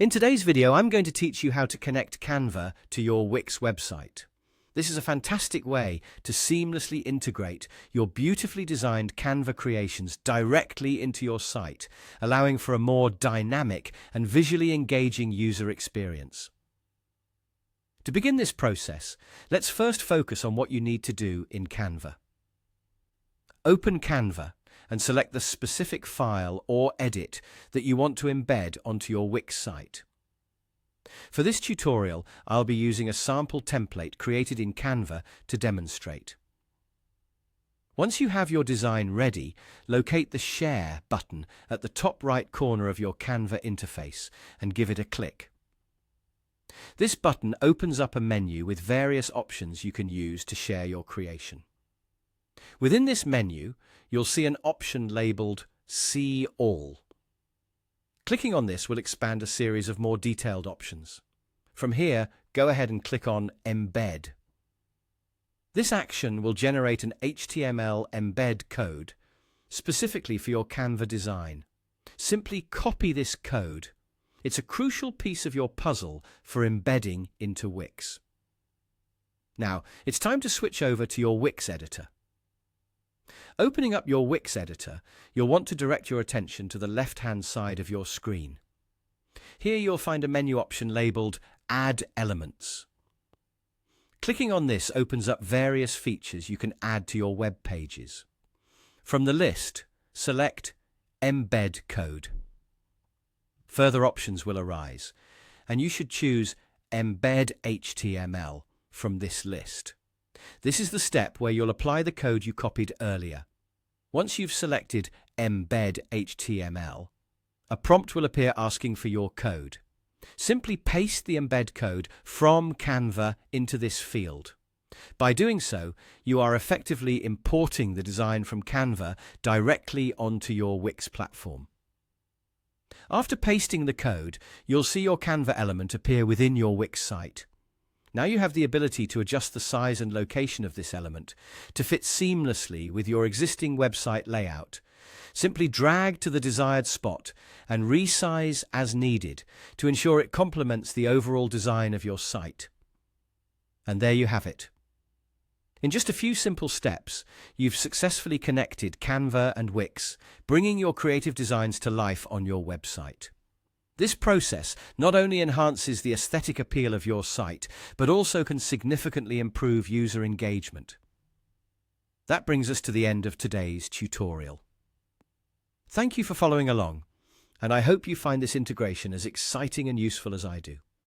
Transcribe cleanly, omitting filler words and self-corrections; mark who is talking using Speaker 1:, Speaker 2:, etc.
Speaker 1: In today's video, I'm going to teach you how to connect Canva to your Wix website. This is a fantastic way to seamlessly integrate your beautifully designed Canva creations directly into your site, allowing for a more dynamic and visually engaging user experience. To begin this process, let's first focus on what you need to do in Canva. Open Canva and select the specific file or edit that you want to embed onto your Wix site. For this tutorial, I'll be using a sample template created in Canva to demonstrate. Once you have your design ready, locate the Share button at the top right corner of your Canva interface and give it a click. This button opens up a menu with various options you can use to share your creation. Within this menu, you'll see an option labeled See All. Clicking on this will expand a series of more detailed options. From here, go ahead and click on Embed. This action will generate an HTML embed code specifically for your Canva design. Simply copy this code. It's a crucial piece of your puzzle for embedding into Wix. Now, it's time to switch over to your Wix editor. Opening up your Wix editor, you'll want to direct your attention to the left-hand side of your screen. Here you'll find a menu option labeled Add Elements. Clicking on this opens up various features you can add to your web pages. From the list, select Embed Code. Further options will arise, and you should choose Embed HTML from this list. This is the step where you'll apply the code you copied earlier. Once you've selected Embed HTML, a prompt will appear asking for your code. Simply paste the embed code from Canva into this field. By doing so, you are effectively importing the design from Canva directly onto your Wix platform. After pasting the code, you'll see your Canva element appear within your Wix site. Now you have the ability to adjust the size and location of this element to fit seamlessly with your existing website layout. Simply drag to the desired spot and resize as needed to ensure it complements the overall design of your site. And there you have it. In just a few simple steps, you've successfully connected Canva and Wix, bringing your creative designs to life on your website. This process not only enhances the aesthetic appeal of your site, but also can significantly improve user engagement. That brings us to the end of today's tutorial. Thank you for following along, and I hope you find this integration as exciting and useful as I do.